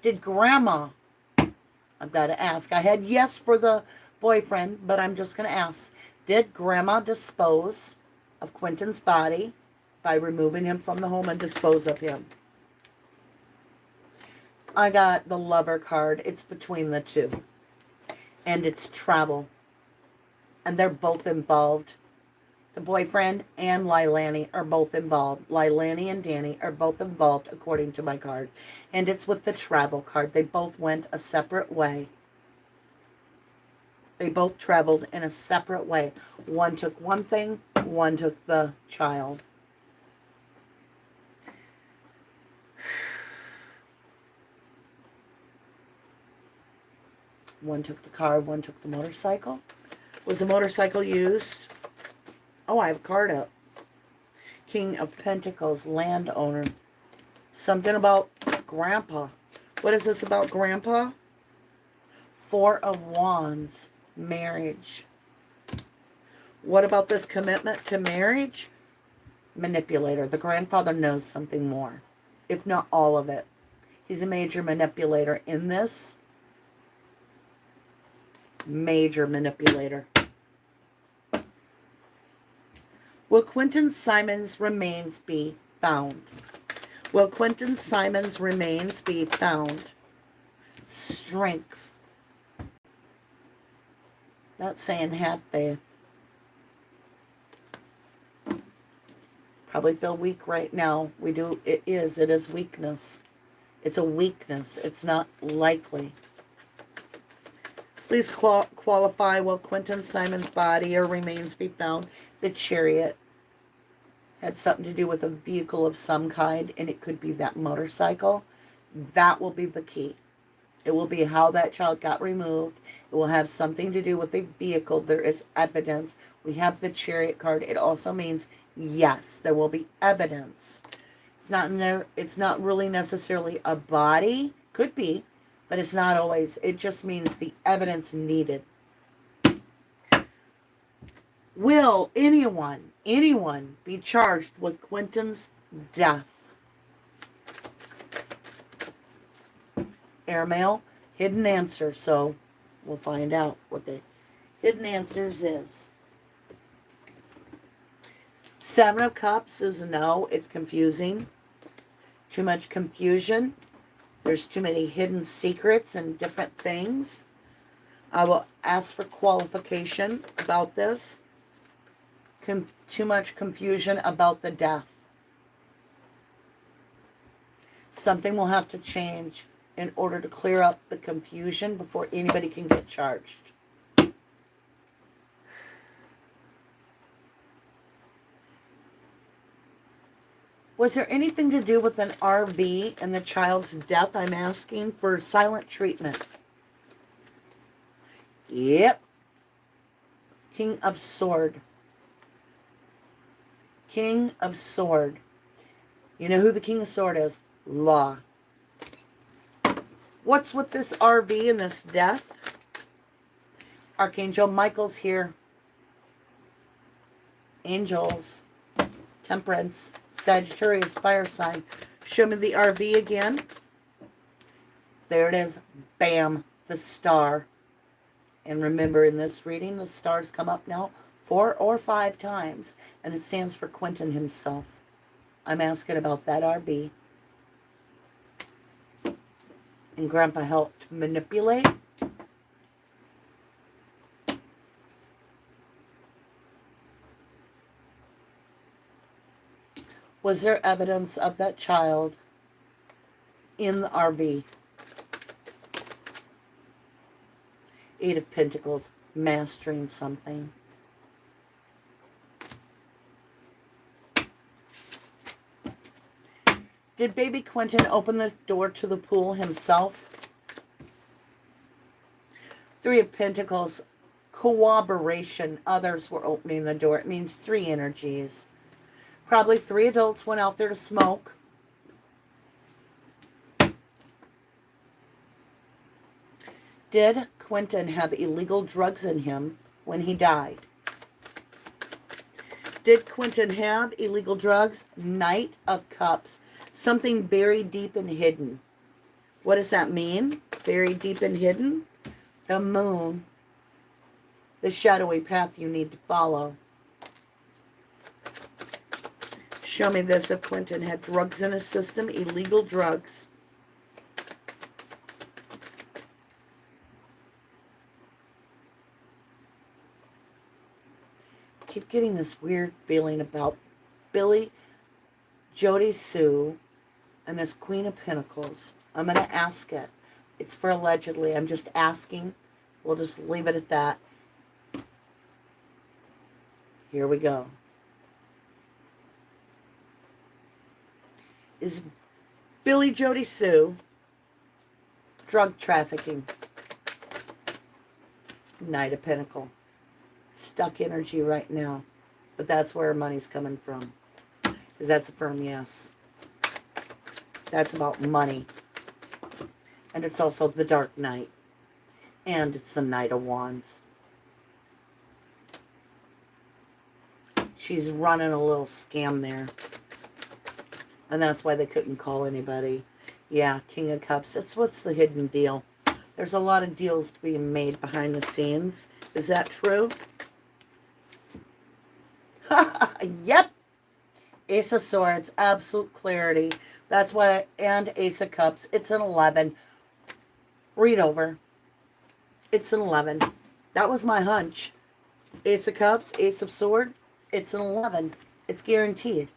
Did Grandma, I've got to ask. I had yes for the boyfriend, but I'm just going to ask. Did Grandma dispose of Quentin's body by removing him from the home and dispose of him? I got the Lover card. It's between the two. And it's travel. And they're both involved. The boyfriend and Leilani are both involved. Leilani and Danny are both involved according to my card. And it's with the travel card. They both went a separate way. They both traveled in a separate way. One took one thing, one took the child. One took the car, one took the motorcycle. Was the motorcycle used? Oh, I have a card up. King of Pentacles, landowner. Something about Grandpa. What is this about Grandpa? Four of Wands, marriage. What about this commitment to marriage? Manipulator. The grandfather knows something more, if not all of it. He's a major manipulator in this. Major manipulator. Will Quentin Simon's remains be found? Will Quentin Simon's remains be found? Strength. That's saying have faith. Probably feel weak right now. We do. It is weakness. It's a weakness. It's not likely. Please qualify. Will Quentin Simon's body or remains be found? The Chariot had something to do with a vehicle of some kind, and it could be that motorcycle. That will be the key. It will be how that child got removed. It will have something to do with a vehicle. There is evidence. We have the Chariot card. It also means, yes, there will be evidence. It's not in there. It's not really necessarily a body. Could be, but it's not always. It just means the evidence needed. Will anyone be charged with Quentin's death? Airmail, hidden answer. So we'll find out what the hidden answers is. Seven of Cups is no. It's confusing. Too much confusion. There's too many hidden secrets and different things. I will ask for qualification about this. Too much confusion about the death. Something will have to change in order to clear up the confusion before anybody can get charged. Was there anything to do with an RV and the child's death? I'm asking for silent treatment. Yep. King of Sword. King of Sword. You know who the King of Sword is? Law. What's with this RV and this death? Archangel Michael's here. Angels. Temperance. Sagittarius fire sign. Show me the RV again. There it is. Bam. The star. And remember, in this reading, the stars come up now 4 or 5 times. And it stands for Quentin himself. I'm asking about that RV. And Grandpa helped manipulate. Was there evidence of that child in the RV? 8 of Pentacles, mastering something. Did baby Quentin open the door to the pool himself? 3 of Pentacles, cooperation. Others were opening the door. It means 3 energies. Probably 3 adults went out there to smoke. Did Quentin have illegal drugs in him when he died? Did Quentin have illegal drugs? Knight of Cups. Something buried deep and hidden. What does that mean? Buried deep and hidden? The moon. The shadowy path you need to follow. Show me this if Quentin had drugs in his system, illegal drugs. Keep getting this weird feeling about Billy, Jody Sue, and this Queen of Pentacles. I'm going to ask it. It's for allegedly. I'm just asking. We'll just leave it at that. Here we go. Is Billy Jody Sue drug trafficking? Knight of Pentacle. Stuck energy right now. But that's where money's coming from. Because that's a firm yes. That's about money. And it's also the Dark Knight. And it's the Knight of Wands. She's running a little scam there. And that's why they couldn't call anybody. Yeah, King of Cups. That's what's the hidden deal. There's a lot of deals being made behind the scenes. Is that true? Yep. Ace of Swords. Absolute clarity. That's why. And Ace of Cups. It's an 11. Read over. It's an 11. That was my hunch. Ace of Cups. Ace of Sword. It's an 11. It's guaranteed.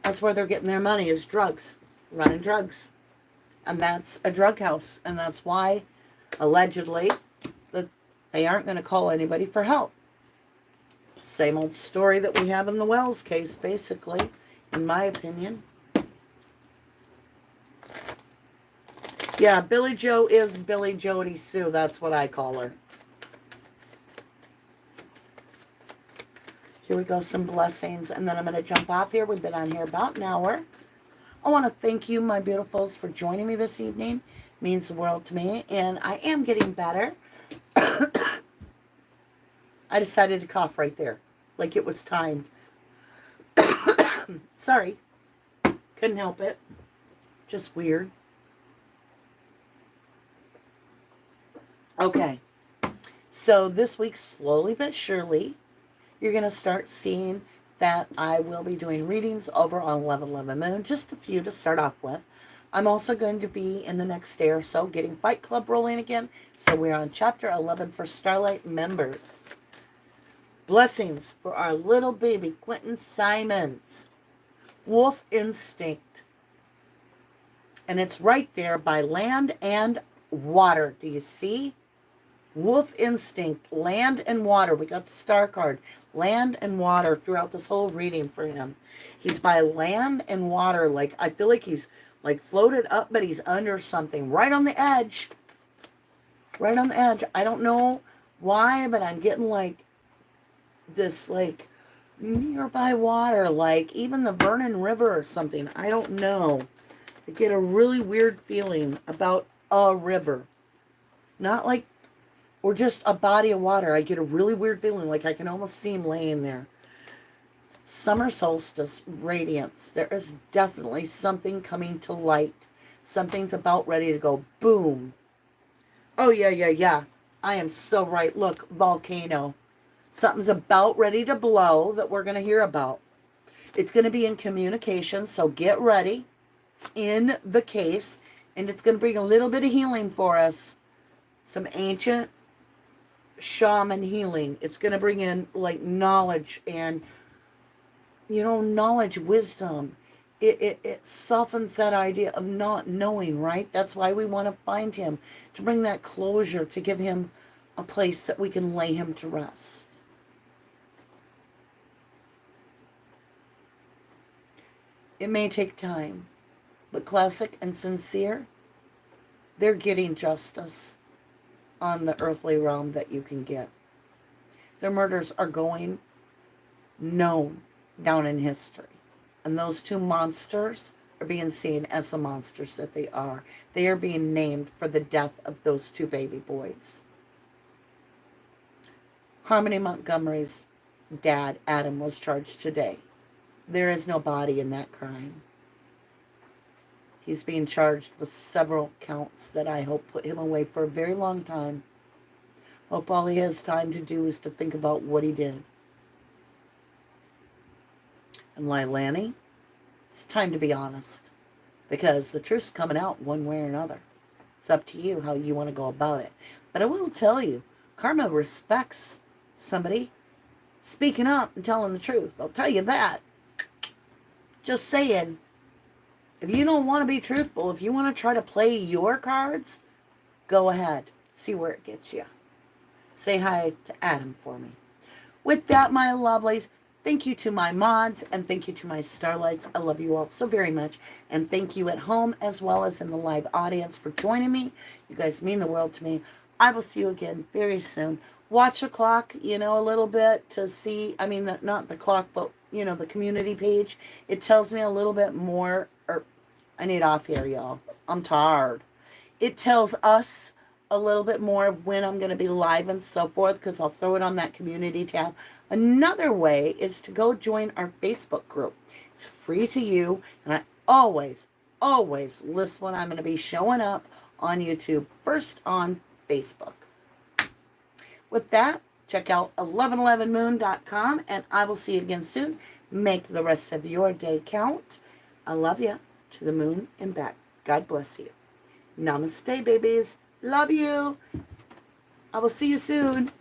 That's where they're getting their money, is drugs. Running drugs. And that's a drug house. And that's why, allegedly, that they aren't going to call anybody for help. Same old story that we have in the Wells case, basically, in my opinion. Yeah, Billy Joe is Billy Jody Sue. That's what I call her. Here we go, some blessings, and then I'm going to jump off here. We've been on here about an hour. I want to thank you, my beautifuls, for joining me this evening. It means the world to me, and I am getting better. I decided to cough right there, like it was timed. Sorry. Couldn't help it. Just weird. Okay. So this week, slowly but surely, you're going to start seeing that I will be doing readings over on 1111 Moon. Just a few to start off with. I'm also going to be, in the next day or so, getting Fight Club rolling again. So we're on Chapter 11 for Starlight members. Blessings for our little baby, Quentin Simon. Wolf Instinct. And it's right there by land and water. Do you see? Wolf instinct, land and water. We got the star card, land and water throughout this whole reading for him. He's by land and water. Like, I feel like he's like floated up, but he's under something, right on the edge. Right on the edge. I don't know why, but I'm getting like this, like nearby water, like even the Vernon River or something. I don't know. I get a really weird feeling about a river. Not like, or just a body of water. I get a really weird feeling, like I can almost see him laying there. Summer solstice radiance. There is definitely something coming to light. Something's about ready to go boom. Oh, yeah. I am so right. Look, volcano. Something's about ready to blow that we're going to hear about. It's going to be in communication, so get ready. It's in the case, and it's going to bring a little bit of healing for us. Some ancient shaman healing. It's going to bring in, like, knowledge and, knowledge, wisdom. It softens that idea of not knowing, right? That's why we want to find him, to bring that closure, to give him a place that we can lay him to rest. It may take time, but Classic and Sincere, they're getting justice on the earthly realm that you can get. Their murders are going known down in history. And those two monsters are being seen as the monsters that they are. They are being named for the death of those two baby boys. Harmony Montgomery's dad, Adam, was charged today. There is no body in that crime. He's being charged with several counts that I hope put him away for a very long time. Hope all he has time to do is to think about what he did. And Leilani, it's time to be honest, because the truth's coming out one way or another. It's up to you how you want to go about it. But I will tell you, karma respects somebody speaking up and telling the truth. I'll tell you that. Just saying, if you don't want to be truthful, if you want to try to play your cards, go ahead. See where it gets you. Say hi to Adam for me. With that, my lovelies, thank you to my mods and thank you to my starlights. I love you all so very much. And thank you at home as well as in the live audience for joining me. You guys mean the world to me. I will see you again very soon. Watch the clock, a little bit to see, not the clock, but, the community page. It tells me a little bit more, I need off here, y'all. I'm tired. It tells us a little bit more of when I'm going to be live and so forth, because I'll throw it on that community tab. Another way is to go join our Facebook group. It's free to you, and I always list when I'm going to be showing up on YouTube, first on Facebook. With that, check out 1111moon.com, and I will see you again soon. Make the rest of your day count. I love you. To the moon and back. God bless you. Namaste, babies. Love you. I will see you soon.